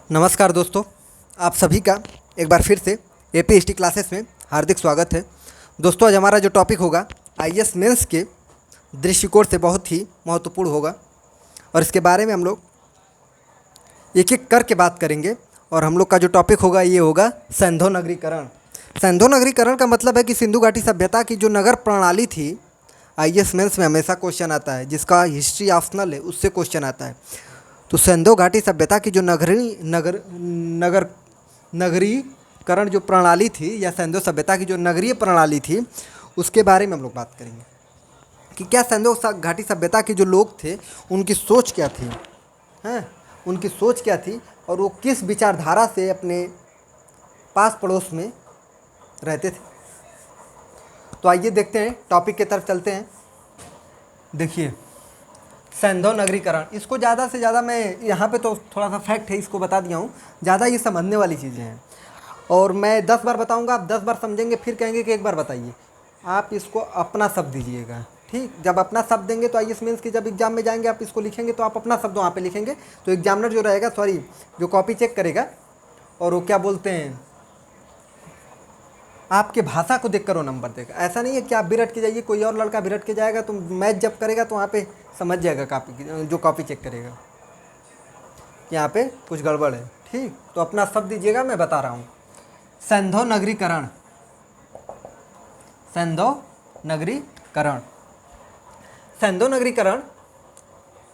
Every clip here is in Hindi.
नमस्कार दोस्तों, आप सभी का एक बार फिर से एपीएसटी क्लासेस में हार्दिक स्वागत है। दोस्तों, आज हमारा जो टॉपिक होगा आईएएस मेंस के दृष्टिकोण से बहुत ही महत्वपूर्ण होगा और इसके बारे में हम लोग एक एक करके बात करेंगे। और हम लोग का जो टॉपिक होगा ये होगा सैंधव नगरीकरण। सैंधव नगरीकरण का मतलब है कि सिंधु घाटी सभ्यता की जो नगर प्रणाली थी, आईएएस मेंस में हमेशा क्वेश्चन आता है, जिसका हिस्ट्री ऑप्शनल है उससे क्वेश्चन आता है। तो सैंधव घाटी सभ्यता की जो नगरीकरण जो प्रणाली थी या सैंधव सभ्यता की जो नगरीय प्रणाली थी उसके बारे में हम लोग बात करेंगे कि क्या सैंधव घाटी सभ्यता के जो लोग थे उनकी सोच क्या थी, हैं उनकी सोच क्या थी और वो किस विचारधारा से अपने पास पड़ोस में रहते थे। तो आइए देखते हैं, टॉपिक की तरफ चलते हैं। देखिए, सैंधव नगरीकरण, इसको ज़्यादा से ज़्यादा मैं यहाँ पे तो थोड़ा सा फैक्ट है इसको बता दिया हूँ, ज़्यादा ये समझने वाली चीज़ें हैं और मैं 10 बार बताऊँगा, आप 10 बार समझेंगे, फिर कहेंगे कि एक बार बताइए। आप इसको अपना शब्द दीजिएगा, ठीक। जब अपना शब्द देंगे तो आईएएस मेंस के जब एग्जाम में जाएंगे आप इसको लिखेंगे तो आप अपना शब्द वहाँ पे लिखेंगे, तो एग्जामिनर जो रहेगा, जो कॉपी चेक करेगा और वो क्या बोलते हैं, आपके भाषा को देखकर वो नंबर देगा। ऐसा नहीं है कि आप बिरट के जाइए, कोई और लड़का बिरट के जाएगा तो मैच जब करेगा तो वहाँ पे समझ जाएगा जो कॉपी चेक करेगा यहाँ पे कुछ गड़बड़ है, ठीक। तो अपना शब्द दीजिएगा, मैं बता रहा हूँ। सैंधव नगरीकरण, सैंधव नगरीकरण, सैंधव नगरीकरण,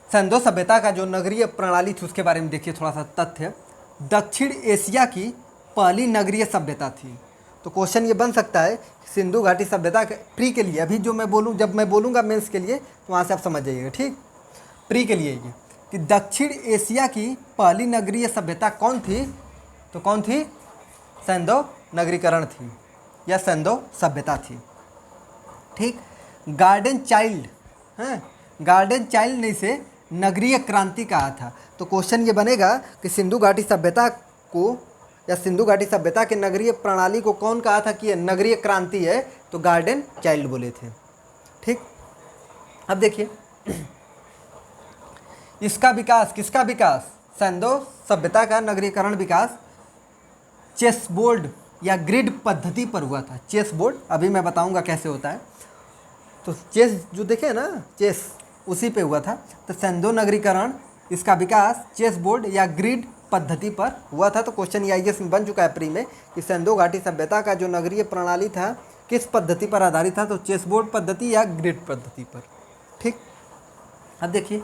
सैंधव सभ्यता का जो नगरीय प्रणाली थी उसके बारे में देखिए थोड़ा सा तथ्य। दक्षिण एशिया की पहली नगरीय सभ्यता थी। तो क्वेश्चन ये बन सकता है सिंधु घाटी सभ्यता के प्री के लिए, अभी जो मैं बोलूँ, जब मैं बोलूँगा मेंस के लिए तो वहाँ से आप समझ जाइएगा, ठीक। प्री के लिए ये कि दक्षिण एशिया की पहली नगरीय सभ्यता कौन थी, तो कौन थी, सैंधव नगरीकरण थी या सैंधव सभ्यता थी, ठीक। गार्डन चाइल्ड, हैं, गार्डन चाइल्ड ने इसे नगरीय क्रांति कहा था। तो क्वेश्चन ये बनेगा कि सिंधु घाटी सभ्यता को या सिंधु घाटी सभ्यता के नगरीय प्रणाली को कौन कहा था कि यह नगरीय क्रांति है, तो गार्डन चाइल्ड बोले थे, ठीक। अब देखिए, इसका विकास, किसका विकास, सैंधव सभ्यता का नगरीकरण विकास चेस बोर्ड या ग्रिड पद्धति पर हुआ था। चेस बोर्ड अभी मैं बताऊंगा कैसे होता है। तो चेस जो देखे ना, चेस उसी पे हुआ था। तो सैंधव नगरीकरण, इसका विकास चेस बोर्ड या ग्रिड पद्धति पर हुआ था। तो क्वेश्चन ये आईएएस में बन चुका है प्री में कि सैंधव घाटी सभ्यता का जो नगरीय प्रणाली था किस पद्धति पर आधारित था, तो चेस बोर्ड पद्धति या ग्रिड पद्धति पर, ठीक। अब देखिए,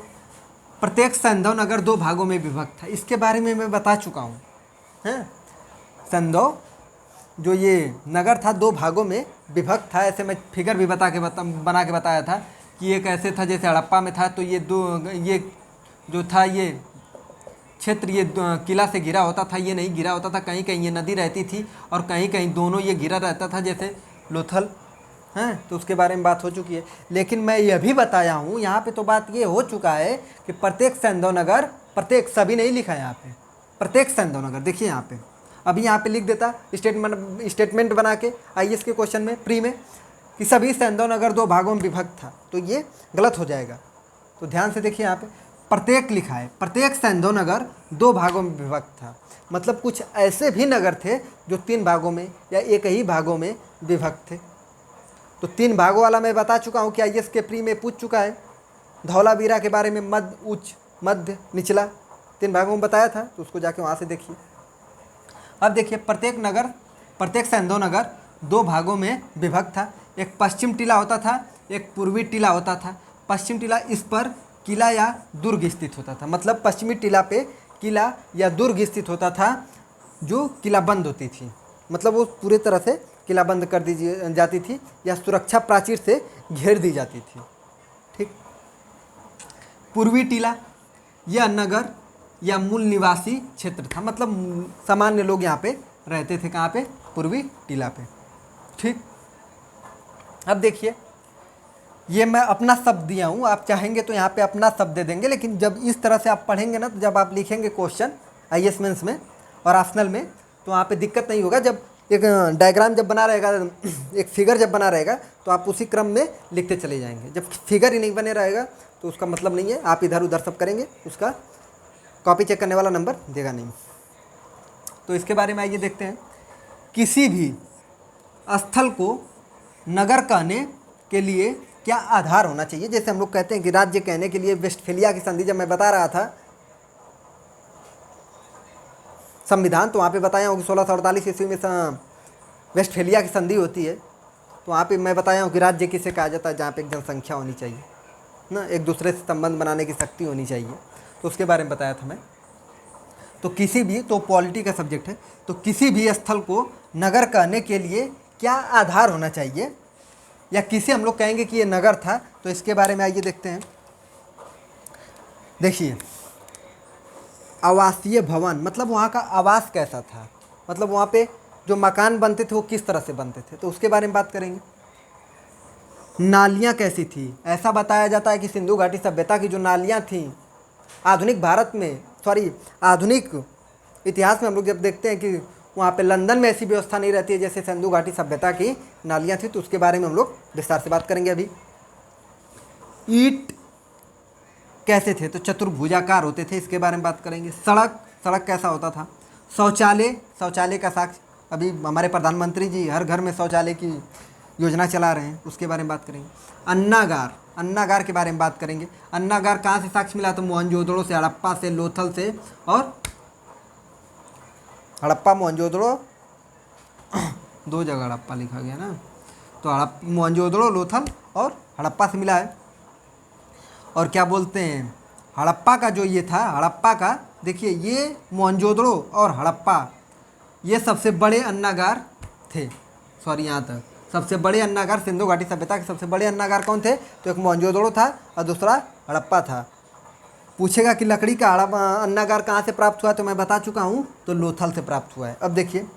प्रत्येक सैंधव नगर 2 भागों में विभक्त था। इसके बारे में मैं बता चुका हूँ, हैं। सैंधव जो ये नगर था 2 भागों में विभक्त था। ऐसे मैं फिगर भी बना के बताया था कि एक ऐसे था जैसे हड़प्पा में था, तो ये जो था ये क्षेत्र ये किला से घिरा होता था, ये नहीं घिरा होता था, कहीं कहीं ये नदी रहती थी और कहीं कहीं दोनों ये घिरा रहता था, जैसे लोथल, हैं। तो उसके बारे में बात हो चुकी है। लेकिन मैं यह भी बताया हूँ, यहाँ पे तो बात ये हो चुका है कि प्रत्येक सैंधव नगर, प्रत्येक, सभी नहीं लिखा है यहाँ पे, प्रत्येक सैंधव नगर, देखिए यहाँ पे, अभी यहाँ पे लिख देता स्टेटमेंट बना के आईएएस के क्वेश्चन में प्री में कि सभी सैंधव नगर 2 भागों में विभक्त था, तो ये गलत हो जाएगा। तो ध्यान से देखिए, यहाँ पे प्रत्येक लिखा है, प्रत्येक सैंधव नगर 2 भागों में विभक्त था। मतलब कुछ ऐसे भी नगर थे जो 3 भागों में या एक ही भागों में विभक्त थे। तो 3 भागों वाला मैं बता चुका हूँ कि आईएएस के प्री में पूछ चुका है। धौलावीरा के बारे में मध्य, उच्च, मध्य, निचला 3 भागों में बताया था, तो उसको जाके वहाँ से देखिए। अब देखिए, प्रत्येक सैंधव नगर 2 भागों में विभक्त था। एक पश्चिम टीला होता था, एक पूर्वी टीला होता था। पश्चिम टीला, इस पर किला या दुर्ग स्थित होता था। मतलब पश्चिमी टीला पे किला या दुर्ग स्थित होता था, जो किला बंद होती थी, मतलब वो पूरी तरह से किला बंद कर दी जाती थी या सुरक्षा प्राचीर से घेर दी जाती थी, ठीक। पूर्वी टीला, यह नगर या मूल निवासी क्षेत्र था, मतलब सामान्य लोग यहाँ पे रहते थे, कहाँ पे, पूर्वी टीला पे, ठीक। अब देखिए, ये मैं अपना शब्द दिया हूँ, आप चाहेंगे तो यहाँ पे अपना शब्द दे देंगे, लेकिन जब इस तरह से आप पढ़ेंगे ना, तो जब आप लिखेंगे क्वेश्चन आईएएस मेंस में और ऑप्शनल में, तो वहाँ पे दिक्कत नहीं होगा। जब एक डायग्राम जब बना रहेगा, एक फिगर जब बना रहेगा, तो आप उसी क्रम में लिखते चले जाएंगे। जब फिगर ही नहीं बने रहेगा तो उसका मतलब नहीं है, आप इधर उधर सब करेंगे, उसका कॉपी चेक करने वाला नंबर देगा नहीं। तो इसके बारे में आइए देखते हैं। किसी भी स्थल को नगर कहने के लिए क्या आधार होना चाहिए? जैसे हम लोग कहते हैं कि राज्य कहने के लिए वेस्टफेलिया की संधि, जब मैं बता रहा था संविधान, तो वहाँ पे बताया हूँ कि 1648 ईस्वी में वेस्टफेलिया की संधि होती है। तो वहाँ पे मैं बताया हूँ कि राज्य किसे कहा जाता है? जहाँ पे एक जनसंख्या होनी चाहिए ना, एक दूसरे से संबंध बनाने की शक्ति होनी चाहिए, तो उसके बारे में बताया था मैं। तो किसी भी, तो पॉलिटी का सब्जेक्ट है, तो किसी भी स्थल को नगर कहने के लिए क्या आधार होना चाहिए, या किसे हम लोग कहेंगे कि ये नगर था? तो इसके बारे में आइए देखते हैं। देखिए, आवासीय भवन मतलब वहाँ का आवास कैसा था, मतलब वहाँ पे जो मकान बनते थे वो किस तरह से बनते थे, तो उसके बारे में बात करेंगे। नालियाँ कैसी थी? ऐसा बताया जाता है कि सिंधु घाटी सभ्यता की जो नालियाँ थीं, आधुनिक भारत में, आधुनिक इतिहास में हम लोग जब देखते हैं कि वहाँ पे लंदन में ऐसी व्यवस्था नहीं रहती है जैसे सिंधु घाटी सभ्यता की नालियाँ थी, तो उसके बारे में हम लोग विस्तार से बात करेंगे अभी। ईंट कैसे थे? तो चतुर्भुजाकार होते थे, इसके बारे में बात करेंगे। सड़क कैसा होता था? शौचालय का साक्ष्य, अभी हमारे प्रधानमंत्री जी हर घर में शौचालय की योजना चला रहे हैं, उसके बारे में बात करेंगे। अन्नागार के बारे में बात करेंगे। अन्नागार कहाँ से साक्ष्य मिला? तो मोहनजोदड़ो से, हड़प्पा से, लोथल से, और हड़प्पा मोहनजोदड़ो दो जगह हड़प्पा लिखा गया ना, तो मोहनजोदड़ो, लोथल और हड़प्पा से मिला है। और क्या बोलते हैं, हड़प्पा का जो ये था, हड़प्पा का देखिए, ये मोहनजोदड़ो और हड़प्पा ये सबसे बड़े अन्नागार थे। सॉरी, यहाँ तक सबसे बड़े अन्नागार, सिंधु घाटी सभ्यता के सबसे बड़े अन्नागार कौन थे? तो एक मोहनजोदड़ो था और दूसरा हड़प्पा था। पूछेगा कि लकड़ी का अन्नागार कहाँ से प्राप्त हुआ, तो मैं बता चुका हूँ, तो लोथल से प्राप्त हुआ है। अब देखिए,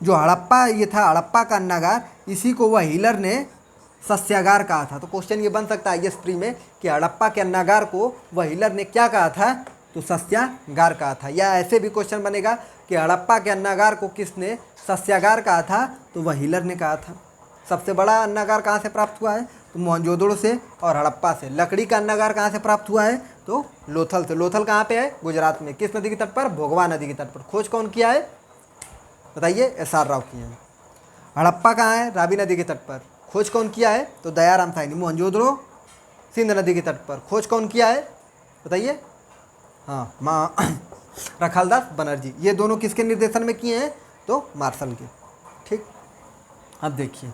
जो हड़प्पा ये था, हड़प्पा का अन्नागार, इसी को वह हीलर ने सस्यागार कहा था। तो क्वेश्चन ये बन सकता है आईएएस प्री में कि हड़प्पा के अन्नागार को वह हीलर ने क्या कहा था? तो सस्यागार कहा था। या ऐसे भी क्वेश्चन बनेगा कि हड़प्पा के अन्नागार को किसने सस्यागार कहा था? तो वह हीलर ने कहा था। सबसे बड़ा अन्नागार कहाँ से प्राप्त हुआ है? तो मोहनजोदड़ो से और हड़प्पा से। लकड़ी का अन्नागार कहाँ से प्राप्त हुआ है? तो लोथल से। लोथल कहाँ पे है? गुजरात में। किस नदी के तट पर? भोगवा नदी के तट पर। खोज कौन किया है? बताइए, एस.आर. राव किए हैं। हड़प्पा कहाँ है? रावी नदी के तट पर। खोज कौन किया है? तो दयाराम साहनी। मोहनजोदड़ो सिंध नदी के तट पर। खोज कौन किया है? बताइए। हाँ, माँ रखालदास बनर्जी। ये दोनों किसके निर्देशन में किए हैं? तो मार्शल के। ठीक, अब देखिए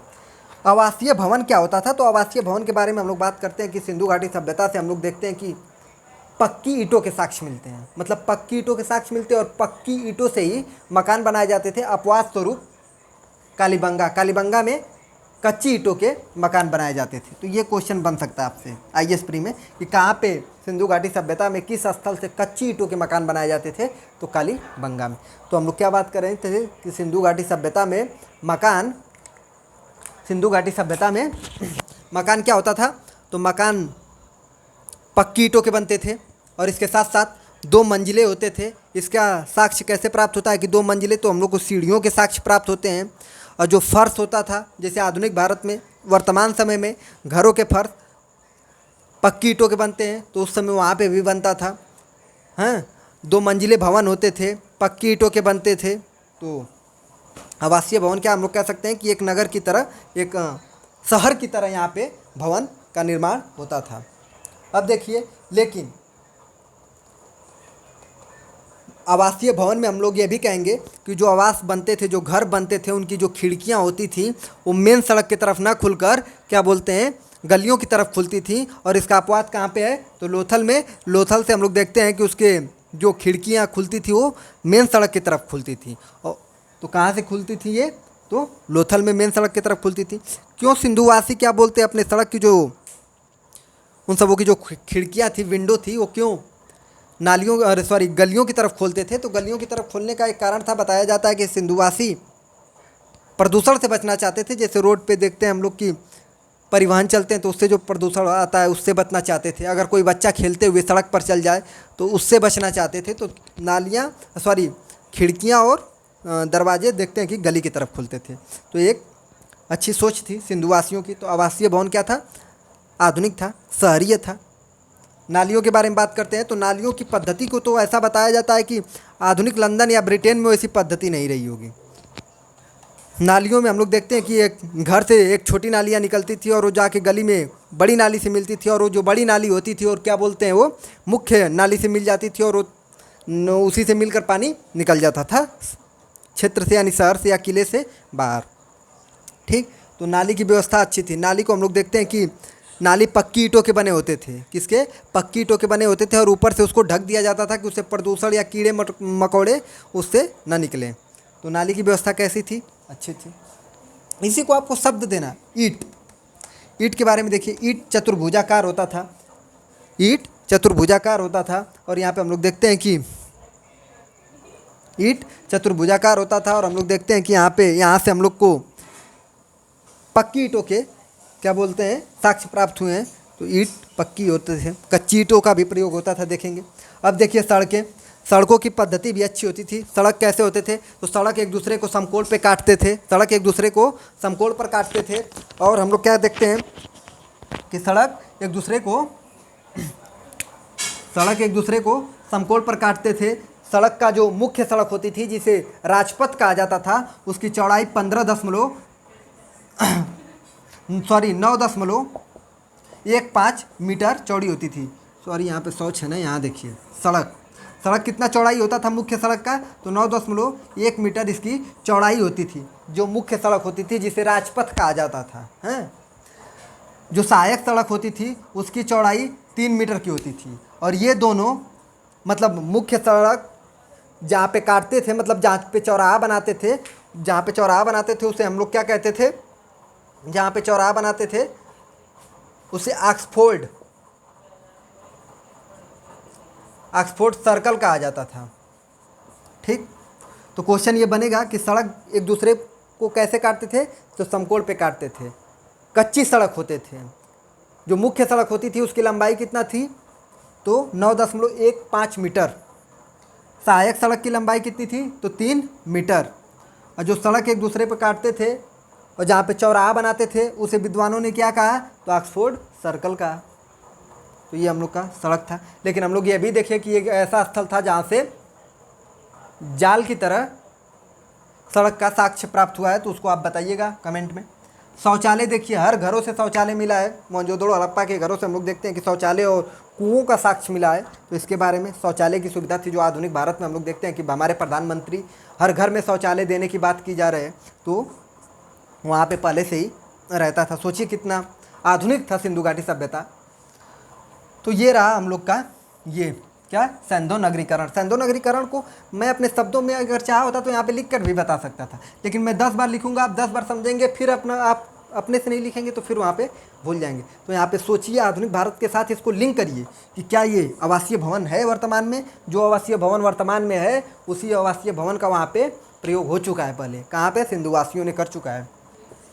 आवासीय भवन क्या होता था। तो आवासीय भवन के बारे में हम लोग बात करते हैं कि सिंधु घाटी सभ्यता से हम लोग देखते हैं कि पक्की ईंटों के साक्ष्य मिलते हैं, मतलब पक्की ईंटों के साक्ष्य मिलते हैं, और पक्की ईंटों से ही मकान बनाए जाते थे। अपवाद स्वरूप कालीबंगा में कच्ची ईंटों के मकान बनाए जाते थे। तो ये क्वेश्चन बन सकता है आपसे आईएएस प्री में कि कहाँ पे सिंधु घाटी सभ्यता में किस स्थल से कच्ची ईंटों के मकान बनाए जाते थे? तो कालीबंगा में। तो हम लोग क्या बात कर रहे थे कि सिंधु घाटी सभ्यता में मकान क्या होता था? तो मकान पक्की ईंटों के बनते थे, और इसके साथ साथ 2 मंजिले होते थे। इसका साक्ष्य कैसे प्राप्त होता है कि 2 मंजिले? तो हम लोग को सीढ़ियों के साक्ष्य प्राप्त होते हैं। और जो फर्श होता था, जैसे आधुनिक भारत में वर्तमान समय में घरों के फर्श पक्की ईंटों के बनते हैं, तो उस समय वहाँ पे भी बनता था। हाँ, 2 मंजिले भवन होते थे, पक्की ईंटों के बनते थे। तो आवासीय भवन क्या हम लोग कह सकते हैं कि एक नगर की तरह, एक शहर की तरह यहाँ पे भवन का निर्माण होता था। अब देखिए, लेकिन आवासीय भवन में हम लोग ये भी कहेंगे कि जो आवास बनते थे, जो घर बनते थे, उनकी जो खिड़कियाँ होती थी वो मेन सड़क की तरफ ना खुलकर क्या बोलते हैं, गलियों की तरफ खुलती थी। और इसका अपवाद कहाँ पे है? तो लोथल में। लोथल से हम लोग देखते हैं कि उसके जो खिड़कियाँ खुलती थी वो मेन सड़क की तरफ खुलती थी। और तो कहाँ से खुलती थी ये? तो लोथल में मेन सड़क की तरफ खुलती थी। क्यों सिंधुवासी क्या बोलते हैं अपने सड़क की जो उन सबों की जो खिड़कियाँ थी, विंडो थी, वो क्यों गलियों की तरफ खोलते थे? तो गलियों की तरफ खोलने का एक कारण था, बताया जाता है कि सिंधुवासी प्रदूषण से बचना चाहते थे। जैसे रोड पे देखते हैं हम लोग कि परिवहन चलते हैं, तो उससे जो प्रदूषण आता है उससे बचना चाहते थे। अगर कोई बच्चा खेलते हुए सड़क पर चल जाए तो उससे बचना चाहते थे। तो खिड़कियाँ और दरवाजे देखते हैं कि गली की तरफ खुलते थे। तो एक अच्छी सोच थी सिंधुवासियों की। तो आवासीय भवन क्या था? आधुनिक था, शहरीय था। नालियों के बारे में बात करते हैं तो नालियों की पद्धति को तो ऐसा बताया जाता है कि आधुनिक लंदन या ब्रिटेन में वैसी पद्धति नहीं रही होगी। नालियों में हम लोग देखते हैं कि एक घर से एक छोटी नालियाँ निकलती थी और वो जाके गली में बड़ी नाली से मिलती थी, और वो जो बड़ी नाली होती थी और क्या बोलते हैं वो मुख्य नाली से मिल जाती थी, और वो उसी से मिलकर पानी निकल जाता था क्षेत्र से, यानी शहर से या किले से बाहर। ठीक, तो नाली की व्यवस्था अच्छी थी। नाली को हम लोग देखते हैं कि नाली पक्की ईंटों के बने होते थे। किसके? पक्की ईंटों के बने होते थे, और ऊपर से उसको ढक दिया जाता था कि उससे प्रदूषण या कीड़े मकोड़े उससे न निकलें। तो नाली की व्यवस्था कैसी थी? अच्छी थी। इसी को आपको शब्द देना, ईंट। ईंट के बारे में देखिए, ईंट चतुर्भुजाकार होता था, ईंट चतुर्भुजाकार होता था। और यहाँ पे हम लोग देखते हैं कि ईंट चतुर्भुजाकार होता था, और हम लोग देखते हैं कि यहाँ से हम लोग को पक्की ईंटों के क्या बोलते हैं साक्ष्य प्राप्त हुए हैं। तो ईंट पक्की होते थे, कच्ची ईंटों का भी प्रयोग होता था, देखेंगे। अब देखिए सड़कें, सड़कों की पद्धति भी अच्छी होती थी। सड़क कैसे होते थे? तो सड़क एक दूसरे को समकोण पे काटते थे, सड़क एक दूसरे को समकोण पर काटते थे। और हम लोग क्या देखते हैं कि सड़क एक दूसरे को समकोण पर काटते थे। सड़क का जो मुख्य सड़क होती थी, जिसे राजपथ कहा जाता था, उसकी चौड़ाई 9.15 मीटर चौड़ी होती थी। सॉरी, यहाँ पे शौच है ना, यहाँ देखिए सड़क कितना चौड़ाई होता था मुख्य सड़क का? तो 9.1 मीटर इसकी चौड़ाई होती थी, जो मुख्य सड़क होती थी, जिसे राजपथ कहा जाता था। हैं, जो सहायक सड़क होती थी उसकी चौड़ाई 3 मीटर की होती थी। और ये दोनों मतलब मुख्य सड़क जहाँ पे काटते थे, मतलब जहाँ पे चौराहा बनाते थे, उसे हम लोग क्या कहते थे? जहाँ पे चौराहा बनाते थे उसे ऑक्सफोर्ड सर्कल कहा जाता था। ठीक, तो क्वेश्चन ये बनेगा कि सड़क एक दूसरे को कैसे काटते थे? तो समकोण पे काटते थे, कच्ची सड़क होते थे। जो मुख्य सड़क होती थी उसकी लंबाई कितना थी? तो 9.15 मीटर। सहायक सड़क की लंबाई कितनी थी? तो 3 मीटर। और जो सड़क एक दूसरे पे काटते थे और जहाँ पे चौराहा बनाते थे, उसे विद्वानों ने क्या कहा? तो ऑक्सफोर्ड सर्कल कहा। तो ये हम लोग का सड़क था। लेकिन हम लोग ये भी देखें कि एक ऐसा स्थल था जहाँ से जाल की तरह सड़क का साक्ष्य प्राप्त हुआ है, तो उसको आप बताइएगा कमेंट में। शौचालय देखिए, हर घरों से शौचालय मिला है। मोहनजोदड़ो हड़प्पा के घरों से हम लोग देखते हैं कि शौचालय और कुओं का साक्ष्य मिला है। तो इसके बारे में शौचालय की सुविधा थी, जो आधुनिक भारत में हम लोग देखते हैं कि हमारे प्रधानमंत्री हर घर में शौचालय देने की बात की जा रही है। तो वहाँ पे पहले से ही रहता था। सोचिए कितना आधुनिक था सिंधु घाटी सभ्यता। तो ये रहा हम लोग का ये क्या, सैंधो नगरीकरण। सैंधो नगरीकरण को मैं अपने शब्दों में अगर चाहा होता तो यहाँ पे लिख कर भी बता सकता था, लेकिन मैं 10 बार लिखूंगा, आप 10 बार समझेंगे, फिर आप अपने से नहीं लिखेंगे तो फिर वहाँ पे भूल जाएंगे। तो यहाँ पे सोचिए, आधुनिक भारत के साथ इसको लिंक करिए कि क्या ये आवासीय भवन है वर्तमान में? जो आवासीय भवन वर्तमान में है, उसी आवासीय भवन का वहाँ पे प्रयोग हो चुका है पहले। कहाँ पे? सिंधुवासियों ने कर चुका है।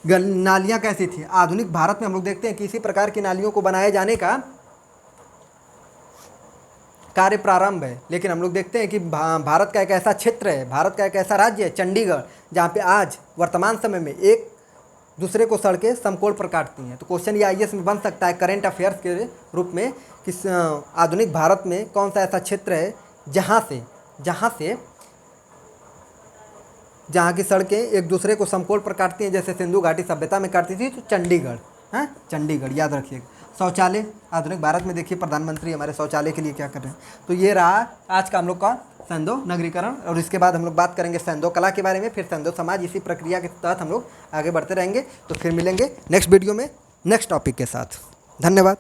नालियाँ कैसी थी? आधुनिक भारत में हम लोग देखते हैं कि इसी प्रकार की नालियों को बनाए जाने का कार्य प्रारंभ है। लेकिन हम लोग देखते हैं कि भारत का एक ऐसा क्षेत्र है, भारत का एक ऐसा राज्य है चंडीगढ़, जहाँ पे आज वर्तमान समय में एक दूसरे को सड़कें समकोण पर काटती हैं। तो क्वेश्चन ये IAS में बन सकता है करेंट अफेयर्स के रूप में कि आधुनिक भारत में कौन सा ऐसा क्षेत्र है जहाँ की सड़कें एक दूसरे को समकोण पर काटती हैं, जैसे सिंधु घाटी सभ्यता में काटती थी। तो चंडीगढ़ है, चंडीगढ़ याद रखिएगा। शौचालय, आधुनिक भारत में देखिए प्रधानमंत्री हमारे शौचालय के लिए क्या कर रहे हैं। तो ये रहा आज का हम लोग का सैंधो नगरीकरण, और इसके बाद हम लोग बात करेंगे सैंधो कला के बारे में, फिर सैंधो समाज। इसी प्रक्रिया के तहत हम लोग आगे बढ़ते रहेंगे। तो फिर मिलेंगे नेक्स्ट वीडियो में नेक्स्ट टॉपिक के साथ। धन्यवाद।